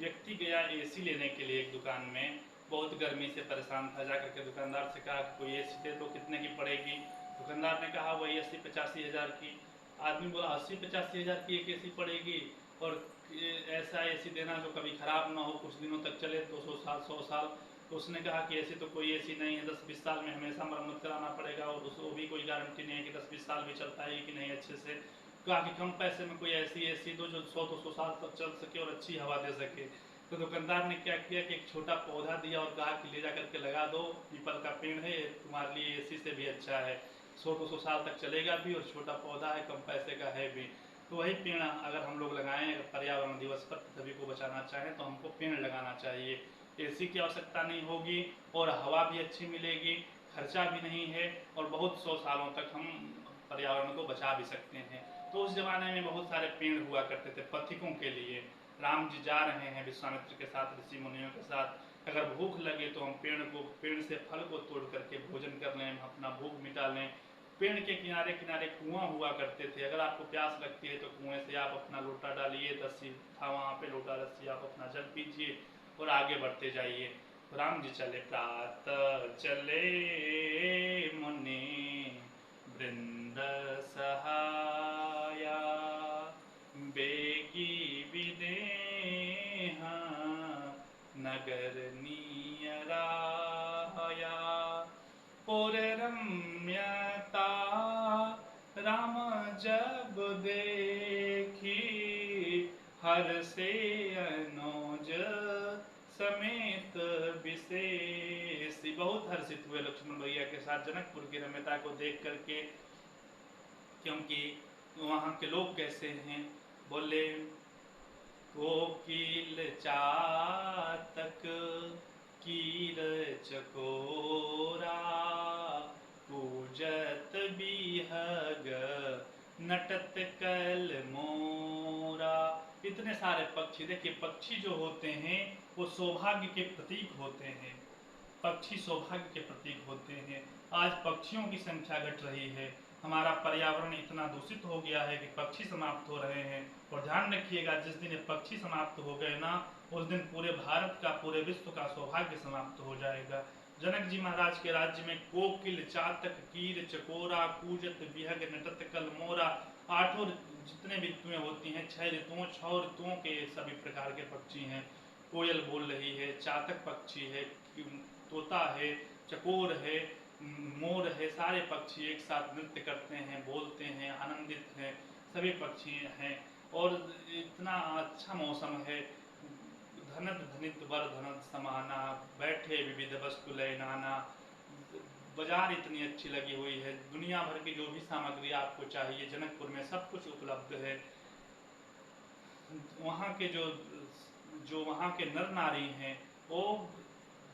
व्यक्ति गया एसी लेने के लिए एक दुकान में, बहुत गर्मी से परेशान था। जा करके दुकानदार से कहा कि कोई एसी दे, तो कितने की पड़ेगी? दुकानदार ने कहा वही 80-85 हज़ार की। आदमी बोला 80-85 हज़ार की एक एसी पड़ेगी, और ऐसा एसी देना जो कभी ख़राब ना हो, कुछ दिनों तक चले, 200 साल 100 साल। तो उसने कहा कि ऐसी तो कोई एसी नहीं है, 10-20 साल में हमेशा मरम्मत कराना पड़ेगा, और उसको भी कोई गारंटी नहीं है कि 10-20 साल भी चलता है कि नहीं अच्छे से। कहा कि कम पैसे में कोई ऐसी एसी दो जो 100-200 साल तक चल सके और अच्छी हवा दे सके। तो दुकानदार ने क्या किया कि एक छोटा पौधा दिया और कहा कि ले जा करके लगा दो, पीपल का पेड़ है, तुम्हारे लिए एसी से भी अच्छा है, 100-200 साल तक चलेगा भी, और छोटा पौधा है, कम पैसे का है भी। तो वही पेड़ अगर हम लोग लगाएं, अगर पर्यावरण दिवस पर पृथ्वी को बचाना चाहें तो हमको पेड़ लगाना चाहिए। एसी की आवश्यकता नहीं होगी, और हवा भी अच्छी मिलेगी, खर्चा भी नहीं है, और बहुत 100 सालों तक हम पर्यावरण को बचा भी सकते हैं। तो उस जमाने में बहुत सारे पेड़ हुआ करते थे पथिकों के लिए। राम जी जा रहे हैं विश्वामित्र के साथ, ऋषि मुनियों के साथ, अगर भूख लगे तो हम पेड़ से फल को तोड़ करके भोजन कर लें, अपना भूख मिटा लें। पेड़ के किनारे किनारे कुआं हुआ करते थे, अगर आपको प्यास लगती है तो कुएं से आप अपना लोटा डालिए, रस्सी था वहाँ पे, लोटा रस्सी, आप अपना जल पीजिए और आगे बढ़ते जाइए। तो राम जी चले, प्रातः चले मुनि वृंद सहाया, बेगी विदेहा नगर नियराया। पुर रम्यता राम जब देखी, हर से अनुज समेत विशेष। बहुत हर्षित हुए लक्ष्मण भैया के साथ जनकपुर की रम्यता को देख करके, क्योंकि वहाँ के लोग कैसे हैं। बोले, कोकिल चातक कीर चकोरा, पूजत बिहग नटत कल मोरा। इतने सारे पक्षी, देखिए पक्षी जो होते हैं वो सौभाग्य के प्रतीक होते हैं, पक्षी सौभाग्य के प्रतीक होते हैं। आज पक्षियों की संख्या घट रही है, हमारा पर्यावरण इतना दूषित हो गया है कि पक्षी समाप्त हो रहे हैं। और ध्यान रखिएगा, जिस दिन ये पक्षी समाप्त हो गए ना, उस दिन पूरे भारत का, पूरे विश्व का सौभाग्य समाप्त हो जाएगा। जनक जी महाराज के राज्य में कोकिल चातक कीर चकोरा, कूजत बिहग नटत कल मोरा, आठों जितने भी ऋतुएं होती हैं, 6 ऋतुओं के सभी प्रकार के पक्षी हैं। कोयल बोल रही है, चातक पक्षी है, तोता है, चकोर है, मोर है, सारे पक्षी एक साथ नृत्य करते हैं, बोलते हैं, आनंदित हैं, सभी पक्षी हैं। और इतना अच्छा मौसम है, धनत धनित वर धनत समाना, बैठे विविध वस्तु लय नाना। बाजार इतनी अच्छी लगी हुई है, दुनिया भर की जो भी सामग्री आपको चाहिए जनकपुर में सब कुछ उपलब्ध है। वहाँ के जो वहाँ के नर नारी हैं वो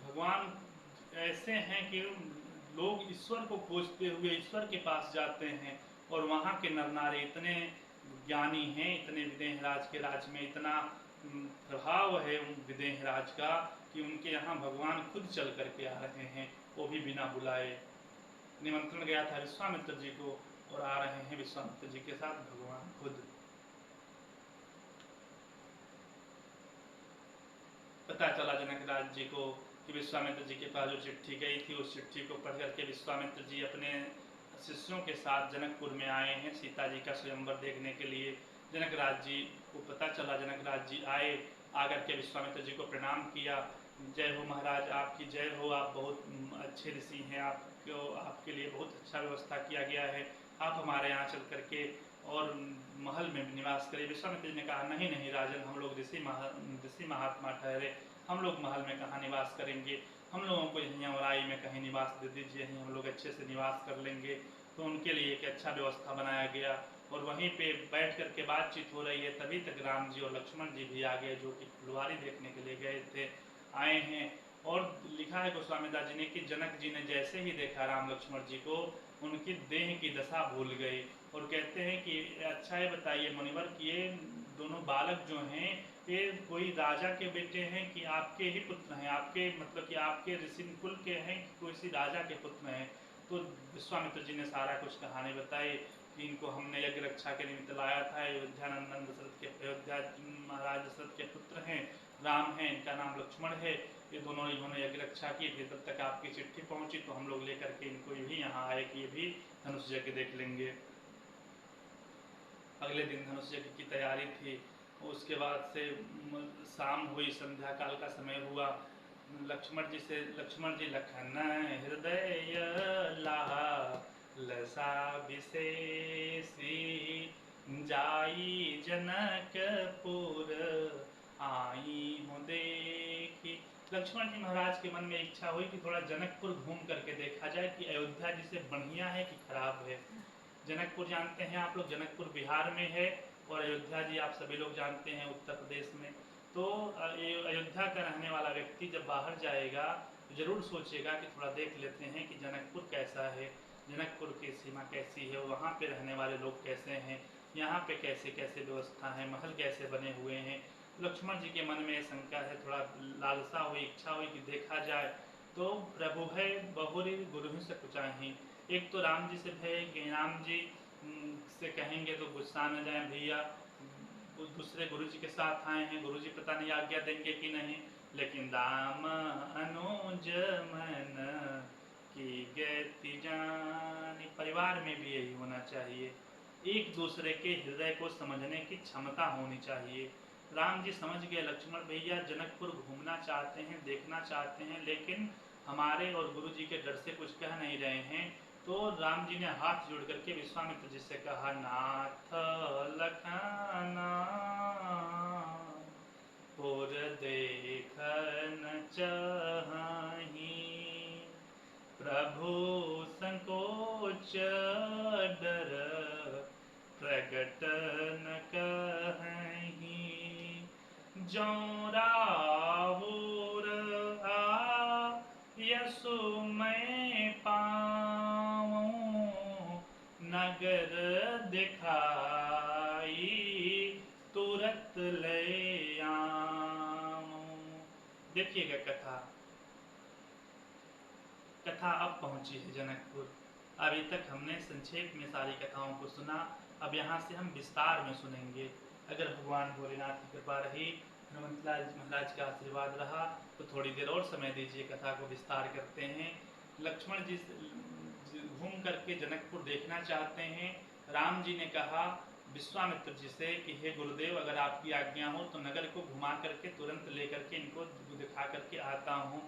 भगवान ऐसे हैं कि लोग ईश्वर को खोजते हुए ईश्वर के पास जाते हैं। और वहाँ के नर नारी इतने ज्ञानी हैं, इतने विदेहराज के राज में इतना प्रभाव है विदेहराज का, कि उनके यहाँ भगवान खुद चल करके आ रहे हैं, वो भी बिना बुलाए। निमंत्रण गया था विश्वामित्र जी को, और आ रहे हैं विश्वामित्र जी के साथ भगवान खुद। पता चला जनकराज जी को कि विश्वामित्र जी के पास जो चिट्ठी गई थी, उस चिट्ठी को पढ़ करके विश्वामित्र जी अपने शिष्यों के साथ जनकपुर में आए हैं सीता जी का स्वयंवर देखने के लिए। जनकराज जी को पता चला, जनकराज जी आए, आकर के विश्वामित्र जी को प्रणाम किया। जय हो महाराज, आपकी जय हो, आप बहुत अच्छे ऋषि हैं, आपको आपके लिए बहुत अच्छा व्यवस्था किया गया है, आप हमारे यहाँ चल करके और महल में निवास करें। विश्वामित्र जी ने कहा, नहीं नहीं राजन, हम लोग ऋषि महात्मा ठहरे, हम लोग महल में कहाँ निवास करेंगे, हम लोगों को यहीं औराई में कहीं निवास दे दीजिए, यहीं हम लोग अच्छे से निवास कर लेंगे। तो उनके लिए एक अच्छा व्यवस्था बनाया गया, और वहीं पे बैठ करके बातचीत हो रही है। तभी तक राम जी और लक्ष्मण जी भी आ गए, जो कि फुलवारी देखने के लिए गए थे, आए हैं। और लिखा है गोस्वामी दास जी ने कि जनक जी ने जैसे ही देखा राम लक्ष्मण जी को, उनकी देह की दशा भूल गई। और कहते हैं कि अच्छा ये बताइए मुनिवर कि ये दोनों बालक जो हैं, ये कोई राजा के बेटे हैं कि आपके ही पुत्र हैं, आपके मतलब कि आपके ऋषि कुल के हैं कि कोई सी राजा के पुत्र हैं। तो विश्वामित्र जी ने सारा कुछ कहानी बताई कि इनको हमने यज्ञ रक्षा के निमित्त लाया था। अयोध्या नंदन दशरथ के, अयोध्या महाराज दशरथ के पुत्र हैं, राम हैं, इनका नाम लक्ष्मण है। ये दोनों इन्होंने यज्ञ रक्षा की थी। तब तक आपकी चिट्ठी पहुंची तो हम लोग लेकर के इनको भी यहाँ आए कि ये भी धनुष यज्ञ देख लेंगे। अगले दिन धनुष यज्ञ की तैयारी थी। उसके बाद से शाम हुई, संध्या काल का समय हुआ। लक्ष्मण जी लखन हृदय लाहा लसा विशेषी जाई जनकपुर आई हूँ देखी। लक्ष्मण जी महाराज के मन में इच्छा हुई कि थोड़ा जनकपुर घूम करके देखा जाए कि अयोध्या जिसे बढ़िया है कि खराब है। जनकपुर जानते हैं आप लोग, जनकपुर बिहार में है, और अयोध्या जी आप सभी लोग जानते हैं उत्तर प्रदेश में। तो अयोध्या का रहने वाला व्यक्ति जब बाहर जाएगा तो जरूर सोचेगा कि थोड़ा देख लेते हैं कि जनकपुर कैसा है, जनकपुर की सीमा कैसी है, वहाँ पे रहने वाले लोग कैसे हैं, यहाँ पे कैसे कैसे व्यवस्था है, महल कैसे बने हुए हैं। लक्ष्मण जी के मन में शंका है, थोड़ा लालसा हुई, इच्छा हुई कि देखा जाए। तो प्रभु है बहुरी गुरु से कुचाही। एक तो राम जी से भय कि राम जी से कहेंगे तो गुस्सा न जाए भैया, दूसरे गुरु जी के साथ आए हैं, गुरु जी पता नहीं आज्ञा देंगे कि नहीं। लेकिन राम अनुज मन की गति जानी, परिवार में भी यही होना चाहिए, एक दूसरे के हृदय को समझने की क्षमता होनी चाहिए। राम जी समझ गए लक्ष्मण भैया जनकपुर घूमना चाहते हैं, देखना चाहते हैं, लेकिन हमारे और गुरु जी के डर से कुछ कह नहीं रहे हैं। तो राम जी ने हाथ जोड़ करके विश्वामित्र जी से कहा, नाथ लखना पुर देखन चाही, प्रभु संकोच डर प्रगट न कहीं, जो राहुर आ यसु मैं पाऊं, नगर दिखाई तुरंत ले आऊं। देखिएगा कथा अब पहुंची है जनकपुर। अभी तक हमने संक्षेप में सारी कथाओं को सुना, अब यहाँ से हम विस्तार में सुनेंगे। अगर भगवान भोलेनाथ की कृपा रही, हनुमंतलाल महाराज का आशीर्वाद रहा तो थोड़ी देर और समय दीजिए, कथा को विस्तार करते हैं। लक्ष्मण जी घूम करके जनकपुर देखना चाहते हैं। राम जी ने कहा विश्वामित्र जी से कि हे गुरुदेव, अगर आपकी आज्ञा हो तो नगर को घुमा करके तुरंत लेकर के इनको दिखा करके आता हूँ।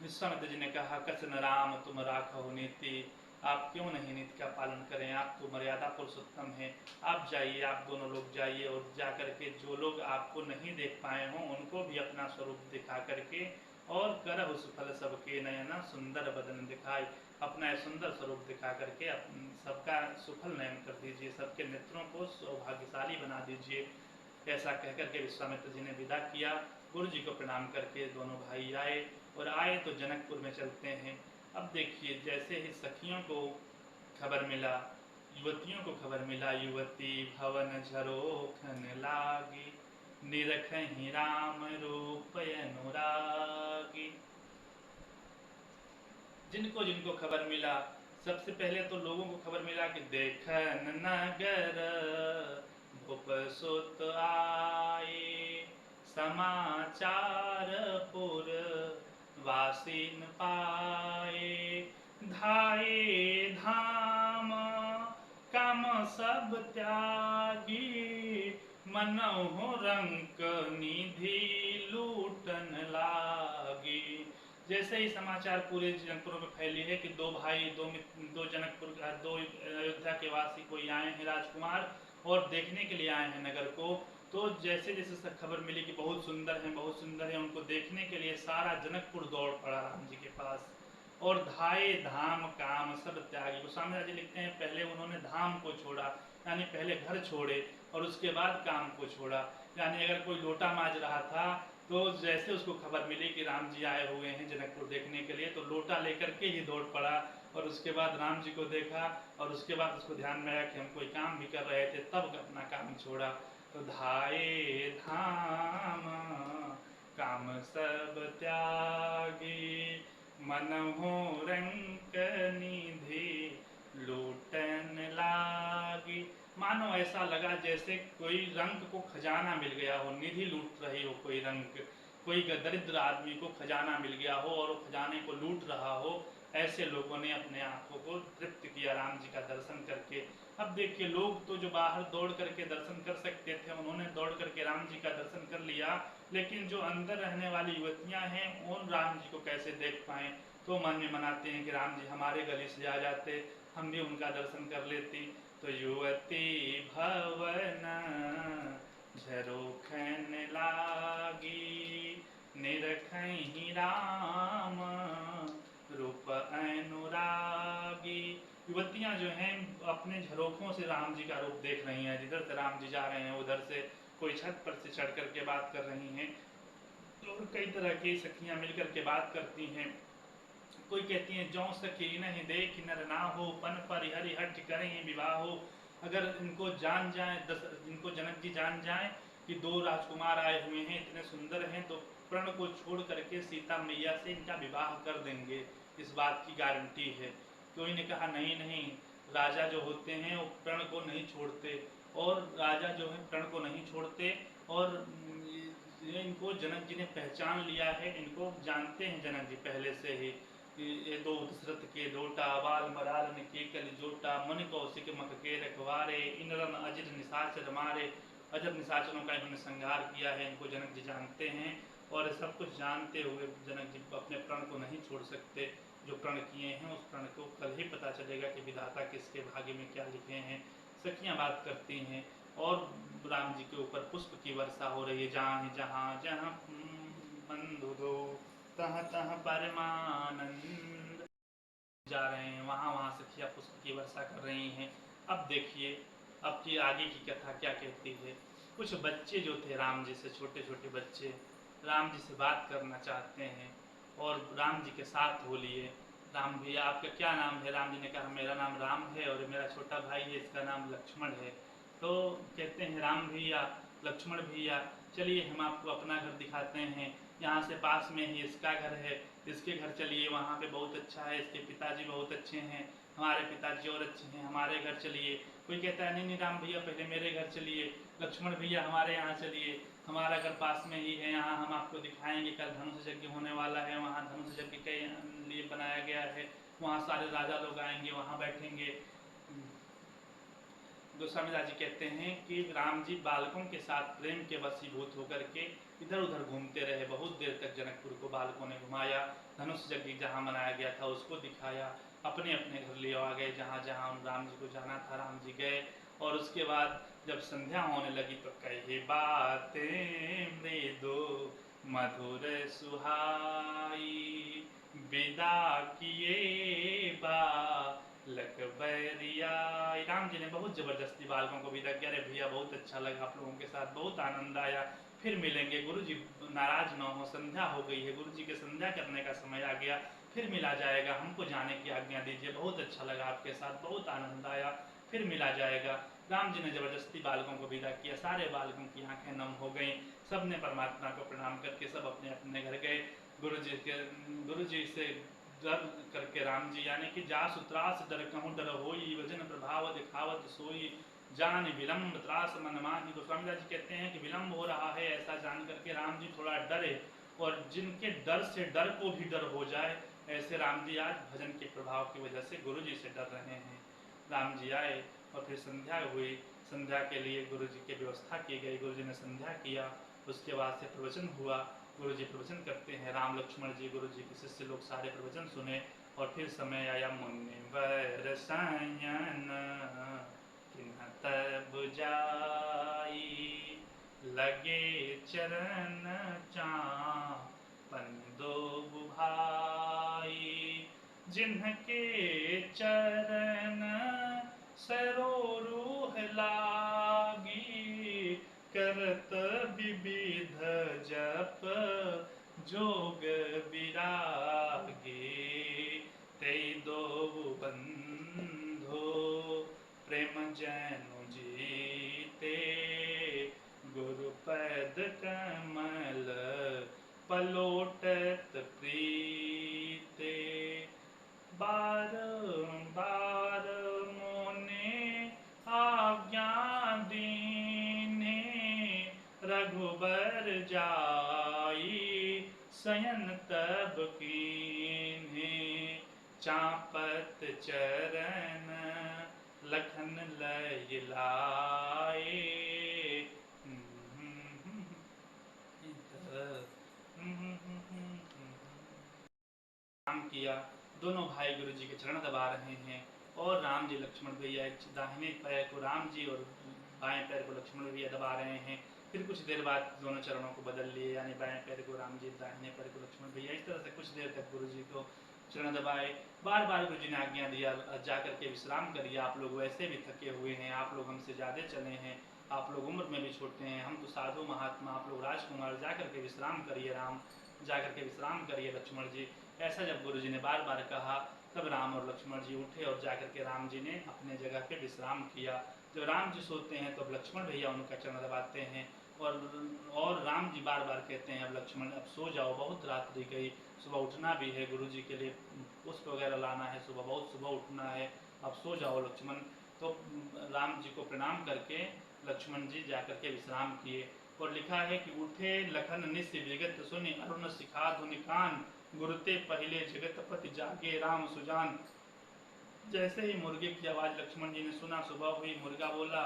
विश्वामित्र जी ने कहा, कसन राम तुम राखो नीति, आप क्यों नहीं नीति का पालन करें, आप तो मर्यादा पुरुषोत्तम हैं। आप जाइए, आप दोनों लोग जाइए, और जा करके जो लोग आपको नहीं देख पाए हों उनको भी अपना स्वरूप दिखा करके, और करहु सुफल सबके नयना सुंदर बदन दिखाई, अपना सुंदर स्वरूप दिखा करके सबका सुफल नयन कर दीजिए, सबके नेत्रों को सौभाग्यशाली बना दीजिए। ऐसा कहकर के विश्वामित्र जी ने विदा किया। गुरु जी को प्रणाम करके दोनों भाई आए, और आए तो जनकपुर में चलते हैं। अब देखिए, जैसे ही सखियों को खबर मिला, युवतियों को खबर मिला, युवती भवन झरोखन लागी, निरखहि राम रूप अनुरागी। जिनको जिनको खबर मिला, सबसे पहले तो लोगों को खबर मिला कि देखन नगर भूप सुत आए, समाचार पुर वासीन पाए, धाये धाम काम सब त्यागी, मनहु रंक निधि लूटन लागी। जैसे ही समाचार पूरे जनकपुर में फैली है कि दो भाई, दो जनकपुर, दो अयोध्या के वासी कोई आए हैं राजकुमार, और देखने के लिए आए हैं नगर को, तो जैसे जैसे खबर मिली कि बहुत सुंदर है, बहुत सुंदर है, उनको देखने के लिए सारा जनकपुर दौड़ पड़ा राम जी के पास। और धाये धाम काम सब त्यागी, गोस्वामी जी लिखते हैं पहले उन्होंने धाम को छोड़ा, यानी पहले घर छोड़े, और उसके बाद काम को छोड़ा। यानी अगर कोई लोटा मांज रहा था तो जैसे उसको खबर मिली कि राम जी आए हुए हैं जनकपुर देखने के लिए, तो लोटा लेकर के ही दौड़ पड़ा, और उसके बाद राम जी को देखा, और उसके बाद उसको ध्यान में आया कि हम कोई काम भी कर रहे थे, तब अपना काम छोड़ा। तो धाये धाम काम सब त्यागी, मनहु रंक निधि लूटन लागी। मानो ऐसा लगा जैसे कोई रंक को खजाना मिल गया हो, निधि लूट रही हो कोई रंक, कोई दरिद्र आदमी को खजाना मिल गया हो और वो खजाने को लूट रहा हो। ऐसे लोगों ने अपने आंखों को तृप्त किया राम जी का दर्शन करके। अब देखिए, लोग तो जो बाहर दौड़ करके दर्शन कर सकते थे, उन्होंने दौड़ करके राम जी का दर्शन कर लिया, लेकिन जो अंदर रहने वाली युवतियां हैं उन राम जी को कैसे देख पाए। तो मन में मनाते हैं कि राम जी हमारे गली से आ जाते, हम भी उनका दर्शन कर लेती। तो युवती भवन झरोखन लागी, निरखहि राम रूप अनुरागी। युवतियां जो हैं अपने झरोखों से राम जी का रूप देख रही हैं, जिधर से राम जी जा रहे हैं उधर से कोई छत पर से चढ़ करके बात कर रही हैं। और कई तरह की सखियां मिलकर के बात करती हैं। कोई कहती हैं जौ सखी नहीं देख नर ना हो, पन पर हरि हट करें विवाह हो। अगर इनको जान जाए, इनको जनक जी जान जाए कि दो राजकुमार आए हुए हैं, इतने सुंदर हैं, तो प्रण को छोड़ करके सीता मैया से इनका विवाह कर देंगे, इस बात की गारंटी है। कोई ने कहा नहीं नहीं, राजा जो होते हैं वो प्रण को नहीं छोड़ते, और राजा जो है प्रण को नहीं छोड़ते। और इनको जनक जी ने पहचान लिया है, इनको जानते हैं जनक जी पहले से ही। ये दो दशरथ के दोटा, बाल मरालन के कल जोटा, मन कौशिक मख के रखवारे, इनरन अजिर निशाचर मारे। अजब निशाचरों का इन्होंने संहार किया है, इनको जनक जी जानते हैं। और सब कुछ जानते हुए जनक जी अपने प्रण को नहीं छोड़ सकते। जो प्रण किए हैं उस प्रण को कल ही पता चलेगा कि विधाता किसके भाग्य में क्या लिखे हैं। सखियां बात करती हैं और राम जी के ऊपर पुष्प की वर्षा हो रही है। जहाँ जहाँ जहाँ बंधु दो, तहाँ तहाँ परमानंद जा रहे हैं, वहाँ वहाँ सखियाँ पुष्प की वर्षा कर रही हैं। अब देखिए, अब की आगे की कथा क्या कहती है। कुछ बच्चे जो थे राम जी से, छोटे छोटे बच्चे राम जी से बात करना चाहते हैं और राम जी के साथ हो लिए। राम भैया आपका क्या नाम है? राम जी ने कहा मेरा नाम राम है और मेरा छोटा भाई है, इसका नाम लक्ष्मण है। तो कहते हैं राम भैया, लक्ष्मण भैया, चलिए हम आपको अपना घर दिखाते हैं, यहाँ से पास में ही इसका घर है, इसके घर चलिए, वहाँ पे बहुत अच्छा है, इसके पिताजी बहुत अच्छे हैं, हमारे पिताजी और अच्छे हैं, हमारे घर चलिए। कोई कहता है नहीं नहीं राम भैया पहले मेरे घर चलिए, लक्ष्मण भैया हमारे यहाँ चलिए, हमारा घर पास में ही है, यहाँ हम आपको दिखाएंगे, कल धनुष यज्ञ होने वाला है, वहाँ धनुष यज्ञ के लिए बनाया गया है, वहाँ सारे राजा लोग आएंगे, वहाँ बैठेंगे। गोस्वामी दास जी कहते हैं कि राम जी बालकों के साथ प्रेम के वशीभूत होकर के इधर उधर घूमते रहे। बहुत देर तक जनकपुर को बालकों ने घुमाया, धनुष यज्ञ जहाँ मनाया गया था उसको दिखाया, अपने अपने घर ले आ गए, जहाँ जहाँ राम जी को जाना था राम जी गए। और उसके बाद जब संध्या होने लगी तो कही बातें मृदु मधुर सुहाई, विदा किए बा लक बैरिया। राम जी ने बहुत जबरदस्ती बालकों को विदा किया। अरे भैया बहुत अच्छा लगा आप लोगों के साथ, बहुत आनंद आया, फिर मिलेंगे, गुरु जी नाराज न हो, संध्या हो गई है, गुरु जी के संध्या करने का समय आ गया, फिर मिला जाएगा, हमको जाने की आज्ञा दीजिए, बहुत अच्छा लगा आपके साथ, बहुत आनंद आया, फिर मिला जाएगा। राम जी ने जबरदस्ती बालकों को विदा किया, सारे बालकों की आंखें नम हो गई, सब ने परमात्मा को प्रणाम करके सब अपने अपने घर गए। गुरु जी से डर करके राम जी, यानी कि जासु त्रास डर कहूँ डर होई, वजन प्रभाव दिखावत सोई, जान विलम्ब त्रास मन माही। गोस्वामी दास जी कहते हैं कि विलम्ब हो रहा है ऐसा जान करके राम जी थोड़ा डरे, और जिनके डर से डर को भी डर हो जाए, ऐसे राम जी आज भजन के प्रभाव की वजह से गुरु जी से डर रहे हैं। राम जी आए और फिर संध्या हुई, संध्या के लिए गुरु जी की व्यवस्था की गई, गुरु जी ने संध्या किया, उसके बाद से प्रवचन हुआ, गुरु जी प्रवचन करते हैं, राम लक्ष्मण जी गुरु जी के शिष्य लोग सारे प्रवचन सुने। और फिर समय आया मुनिवर सयन किन्ह तब जाई, लगे चरण चापन दो भाई, जिनके चरण सरोरूह लागी, करत विविध जप जोग विरागी, ते दो बंधो प्रेम जैनु जीते, गुरुपद कमल पलोटत प्रीते, बार बार रघुबर जाई सयन तब कीन्हे चापत चरण लखन लय लाए। राम किया, दोनों भाई गुरु जी के चरण दबा रहे हैं और राम जी लक्ष्मण भैया दाहिने पैर को राम जी और बाएं पैर को लक्ष्मण भैया दबा रहे हैं। फिर कुछ देर बाद दोनों चरणों को बदल लिए, यानी बाएं पैर को राम जी, दाहिने पैर को लक्ष्मण भैया। इस तरह से कुछ देर तक गुरु जी को चरण दबाए। बार बार गुरु जी ने आज्ञा दिया, जा करके विश्राम करिए, आप लोग वैसे भी थके हुए हैं, आप लोग हमसे ज़्यादा चले हैं, आप लोग उम्र में भी छोटे हैं, हम तो साधु महात्मा, आप लोग राजकुमार, जा करके विश्राम करिए राम, जा करके विश्राम करिए लक्ष्मण जी। ऐसा जब गुरु जी ने बार बार कहा, तब राम और लक्ष्मण जी उठे और जाकर के राम जी ने अपने जगह पे विश्राम किया। जब राम जी सोते हैं तो अब लक्ष्मण भैया उनका चरण दबाते हैं और राम जी बार बार कहते हैं, अब लक्ष्मण अब सो जाओ, बहुत रात्रि गई, सुबह उठना भी है, गुरु जी के लिए पुष्प वगैरह लाना है, सुबह उठना है, अब सो जाओ लक्ष्मण। तो राम जी को प्रणाम करके लक्ष्मण जी जाकर के विश्राम किए। और लिखा है कि उठे लखन निस विगत सुनि अरुण शिखा धुनि कान, गुरुते पहले जगतपति जागे राम सुजान। जैसे ही मुर्गे की आवाज़ लक्ष्मण जी ने सुना, सुबह हुई, मुर्गा बोला,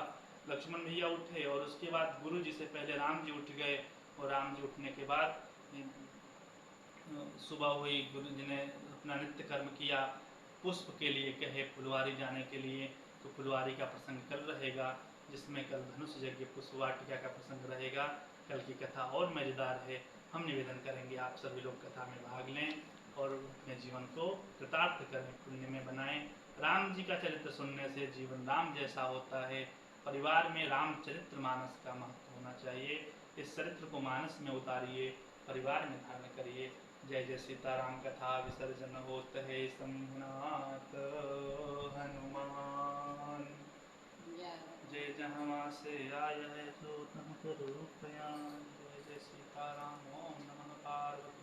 लक्ष्मण भैया उठे और उसके बाद गुरु जी से पहले राम जी उठ गए। और राम जी उठने के बाद सुबह हुई, गुरु जी ने अपना नित्य कर्म किया, पुष्प के लिए कहे फुलवारी जाने के लिए, तो फुलवारी का प्रसंग कल रहेगा, जिसमें कल धनुष यज्ञ पुष्प वाटिका का प्रसंग रहेगा। कल की कथा और मज़ेदार है। हम निवेदन करेंगे आप सभी लोग कथा में भाग लें और अपने जीवन को कृतार्थ करें, पुण्य में बनाएं। राम जी का चरित्र सुनने से जीवन राम जैसा होता है। परिवार में रामचरित्र मानस का महत्व होना चाहिए। इस चरित्र को मानस में उतारिए, परिवार में धारण करिए। जय जय सीताराम। कथा विसर्जन होत है शंभुनाथ हनुमान। जय जहाँ से आय है सो तम करो प्रयाण। जय जय सीताराम। ओम नमः पार्वती।